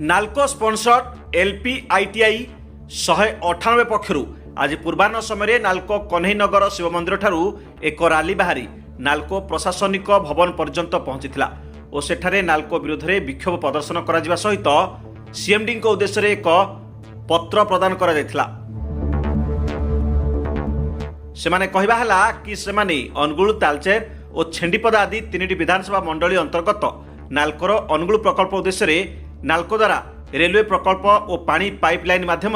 NALCO sponsored एलपीआईटीआई 198 पक्षर आज पूर्वाह्न समय नाल्को कन्हैनगर शिव मंदिर ठारू एक रैली बाहरी नाल्को प्रशासनिक भवन पर्यंत पहुंचीला और सेठारे नाल्को विरोध में विक्षोभ प्रदर्शन करा सहित सीएमडी उद्देश्य एक पत्र प्रदान करा जायथिला। सेमाने कहवा है कि सेमाने अनुगुल तालचेर और छेंडीपदा आदि 3टी विधानसभा मंडली अंतर्गत नाल्कोर अनुगुल प्रकल्प उद्देश्य नाल्को द्वारा रेलवे प्रकल्प और पानी पाइपलाइन माध्यम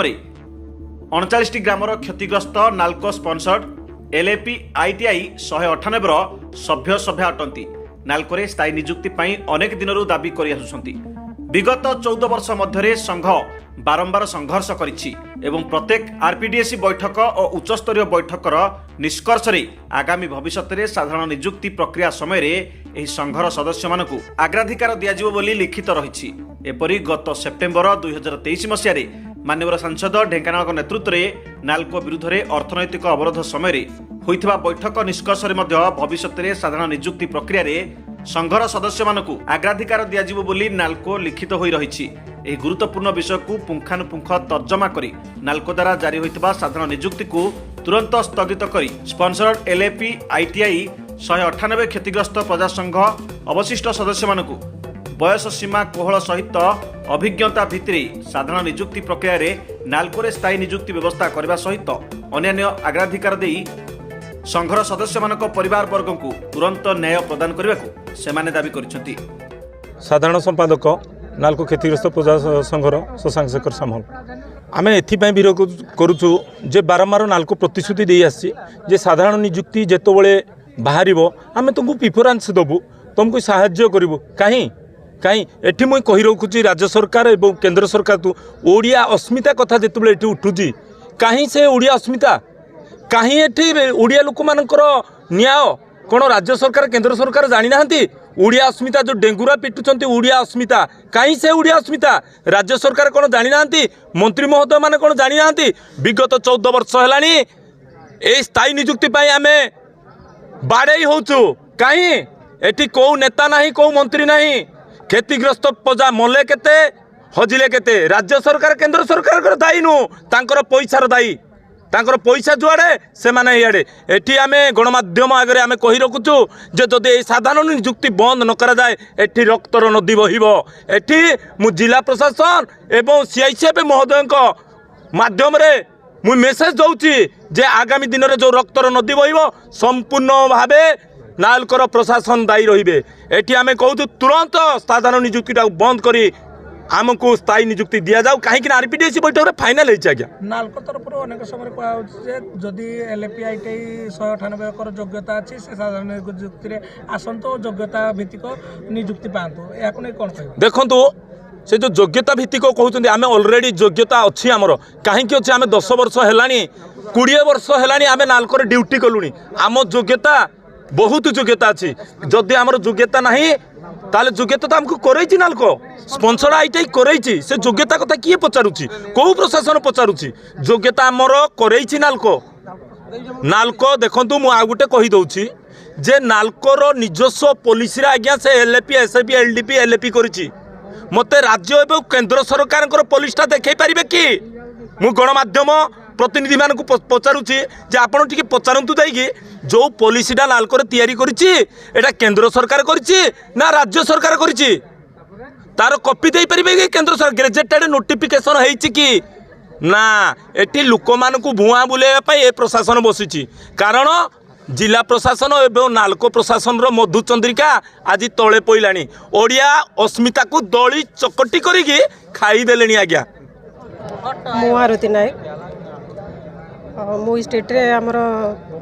39 ग्रामर क्षतिग्रस्त नाल्को स्पॉन्सर्ड एलपीआईटीआई 198 सभ्य सभ्य अटंती नाल्कोरे स्थायी नियुक्ति अनेक दिनरू दाबी करि आसुछंती। विगत 14 वर्ष मध्य संघ बारंबार संघर्ष करिछि एवं प्रत्येक आरपीडीएसी बैठक और उच्चस्तरीय बैठकर निष्कर्ष आगामी भविष्य में साधारण नियुक्ति प्रक्रिया समय एही संघर सदस्य मानकु अग्राधिकार दियाजिबो बोली लिखित रहिछि। एपरि गत सेप्टेम्बर 2023 मसीह माननीय सांसद ढेंकानाल नेतृत्व में नाल्को विरुद्ध में अर्थनैतिक अवरोध समय होइथिबा बैठक निष्कर्ष भविष्य में साधारण नियुक्ति प्रक्रिया संघर सदस्य मानकु अग्राधिकार दियाजिबो बोली नाल्को लिखित होई रहिछि। एही गुरुत्वपूर्ण विषय को पुंखानुपुंख तर्जमा करी नाल्को द्वारा जारी होइथिबा साधारण नियुक्ति को तुरंत स्थगित करी स्पॉन्सर्ड एलपीआईटीआई 198 क्षतिग्रस्त प्रजा संघ अवशिष्ट सदस्य मानकु बयस सीमा कोहल सहित अभिज्ञता भित्ति साधारण नियुक्ति प्रक्रिया नाल्को स्थायी नियुक्ति व्यवस्था करने सहित अन्य अग्राधिकार देई संघर सदस्य मानक परिवार वर्ग को तुरंत न्याय प्रदान करने को सेमाने दाबी करिसेंती। साधारण संपादक नाल्को क्षतिग्रस्त प्रजा संघर शशांक शेखर सामल आम एपाई विरोध करुचु जे बारंबार नाल्को प्रतिश्रुति दे आसी जे साधारण नियुक्ति जेतोबळे बाहरिबो आमे तुमको प्रिफरेंस देबु तुमको साहाय्य करिबु कहीं कहीं एठी मुई कहि रखुची राज्य सरकार एवं केंद्र सरकार तू ओडिया अस्मिता कथा जेतोबळे एठी उठुची कहीं से ओडिया अस्मिता कहीं एठी ओडिया लोक मानकर न्याय कौन राज्य सरकार केंद्र सरकार जानी नाहंती ओडिया अस्मिता जो डेंगुरा पिटुचंती ओडिया अस्मिता कहीं से ओडिया अस्मिता राज्य सरकार कौन जानी नाहंती मंत्री महोदय माने कौन जानी नाहंती विगत 14 वर्ष हेलानी ए स्थायी नियुक्ति पाई आमे बाड़े होचु कहीं एठी को नेता नहीं को मंत्री नहीं क्षतिग्रस्त प्रजा मले केते हजिले केते राज्य सरकार केंद्र सरकार दायी नु तांकर पैसार दायी तांकर पैसा जुआड़े से माने इयाड़े एठी आमे गणमाध्यम आगे आमे कहि रखुचु जे जदि साधारण नियुक्ति बंद न करा जाए एठी रक्तर नदी बहिबो। एठी मु जिला प्रशासन एवं सीआईसीएफ महोदय माध्यम रे मु मेसेज दउची जे आगामी दिन रे जो रक्तर नदी बहिबो संपूर्ण भावे नाल्कोर प्रशासन दायी रहिबे। एठी आमे कहू तुरंत साधारण नियुक्ति बंद करी आमको स्थायी नियुक्ति दिया जाऊ कहीं आरपीडीएसी बैठक में फाइनाल होगा। नाल्को तरफ अनेक समय कहदी एलपीआईटीआई 198 योग्यता अच्छी से साधारण नियुक्ति आसतु योग्यता भित्तिक नियुक्ति पातु या कौन कह देखु से जो योग्यता भित्तिक कहते आम अलरेडी योग्यता अच्छी आमर कहीं अच्छे आम 10 वर्ष है 20 वर्ष है आम नाल्को ड्यूटी कलुनी आम योग्यता बहुत योग्यता अच्छी जदि आमर योग्यता नहीं ताले योग्यता तो आमको करैछि नाल्को स्पॉन्सर आईटीआई करैछि से योग्यता कथा किए पचारुछि को प्रशासन पचारुछि योग्यता आमर करैछि नाल्को नाल्को देखंतु मु आ गुटे कहि दउछि जे नाल्कोर निजस्व पॉलिसी रे आज्ञा से एलपी एसपी एलडीपी एलपी करिछि मते राज्य एवं केंद्र सरकार पॉलिसीटा देखै परिबे कि मु गणमाध्यम प्रतिनिधि मानक पचारुछि जे आपण टिके पचारंतु जाइए जो पॉलिसीटा नाल्को तैयारी करिछि एटा केंद्र सरकार करिछि ना राज्य सरकार करिछि तार कॉपी दे परिबे कि केंद्र सरकार गेजेटेड नोटिफिकेशन हेछि कि ना एठी लोक मानकु भुआ बुलेया पई ए प्रशासन बसिछि कारण जिला प्रशासन एवं नाल्को प्रशासन रो मधुचंद्रिका आज तले पइलानी ओडिया अस्मिता को दली चकटी करिकि खाई देलेनी आज्ञा। मु आरती नायक मो स्टेट रे हमर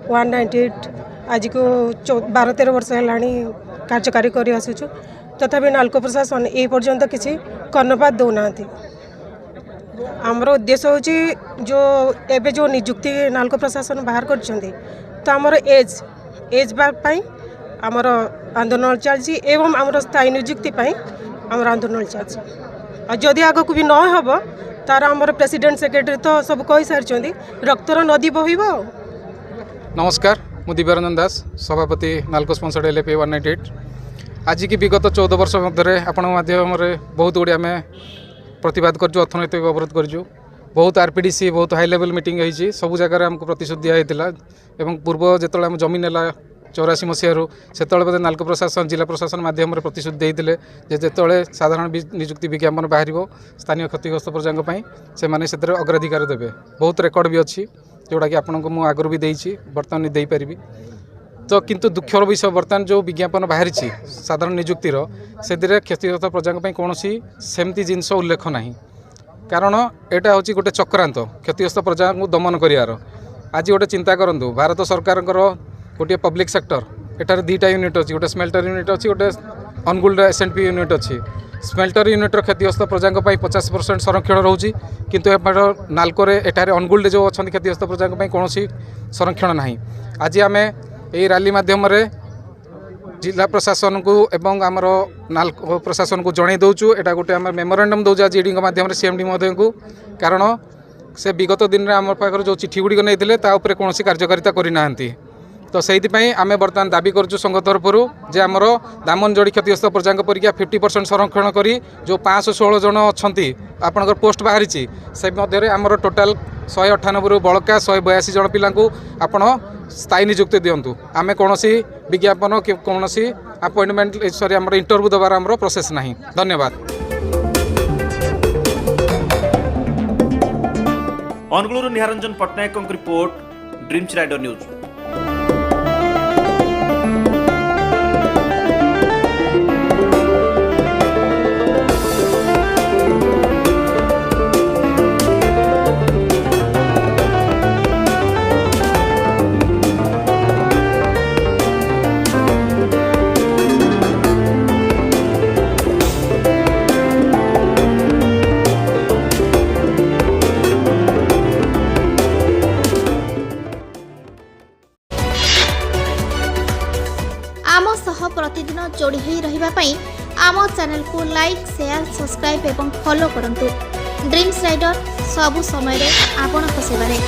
198 आज को 12-13 वर्ष है कार्यकारी कर आसुचु तथापि नाल्को प्रशासन ए पर्यंत किसी कर्णपात दौना आमर उद्देश्य हूँ जो एबे जो नियुक्ति नाल्को प्रशासन बाहर कर तो आमर एज बाई आमर आंदोलन चलती एवं आमर स्थायी नियुक्ति आमर आंदोलन चलती जदि आगक भी न हम तार आमर प्रेसिडेंट सेक्रेटरी तो सब कही सारी रक्तर नदी बहिब। नमस्कार मु दिव्यरंजन दास सभापति नाल्को स्पॉन्सर्ड एलपी 198 आज की विगत 14 वर्ष मध्य आपण माध्यम बहुत गुड़ी आम प्रतिवाद करछु अर्थनैतिक अवरोध करछु बहुत आरपीडीसी बहुत हाई लेवल मीटिंग होईछि सब जगह हमको प्रतिशोध दिया होइतिला एवं पूर्व जेतले हम जमीन नेला 84 मसीह से नालको प्रशासन जिला प्रशासन माध्यम प्रतिशोध देते जिते साधारण निजुक्ति विज्ञापन बाहर स्थानीय क्षतिग्रस्त प्रजा से मैंने से अग्राधिकार देवे बहुत रेकर्ड भी अच्छी जोटा कि आपको मुझे आगुरी भी देती बर्तमान दे पारि तो किंतु दुखर विषय बर्तमान जो विज्ञापन बाहरी साधारण निजुक्तिर से क्षतिग्रस्त प्रजा कौन सेमती जिनस उल्लेख ना कारण यहाँ हूँ गोटे चक्रांत क्षतिग्रस्त प्रजा को दमन करार आज गोटे चिंता करूँ भारत सरकार गोटे पब्लिक सेक्टर एटार दुईटा यूनिट अच्छी गोटे स्मेल्टर यूनिट अच्छी गोटे अनगुल्ड एसएनपी यूनिट अच्छी स्मेल्टर यूनिट्र क्षतिग्रस्त प्रजा 50% संरक्षण रोचे किंतु नालको एठार अनगुल्ड जो अच्छा क्षतिग्रस्त प्रजा कौन संरक्षण ना आज आम यही रैली मध्यम जिला प्रशासन को एवं आमर नालको प्रशासन को जन दौचु एटा गोटे आम मेमोरांडम दौचु आज ईडी मध्यम सीएमडी महोदय को कारण से विगत दिन में आम पाखे जो चिठी गुड़िक नहीं कौन कार्यकारिता करना तो से आम बर्तमान दाबी करूँ संघ तरफ जे आमर दामनजोड़ी क्षतिग्रस्त प्रजा परीक्षा 50% संरक्षण करी जो 516 जन अच्छा आपंकर पोस्ट बाहरी से मध्य आमर टोटाल 198 रु बड़का 182 जन पिला आपण स्थायी निजुक्ति दिंतु आम कौन विज्ञापन कौन अपॉइंटमेंट सॉरी आम इंटरव्यू देवार आम प्रोसेस ना धन्यवाद। अनुगुलू Niharanjan Pattnaik report dreams rider news. आम सह प्रतिदिन जोड़ी होई रहिबा पई आम चैनल को लाइक शेयर सब्सक्राइब एवं फॉलो करंतु। ड्रीम्स राइडर सबु समय रे आपन को सेवा रे।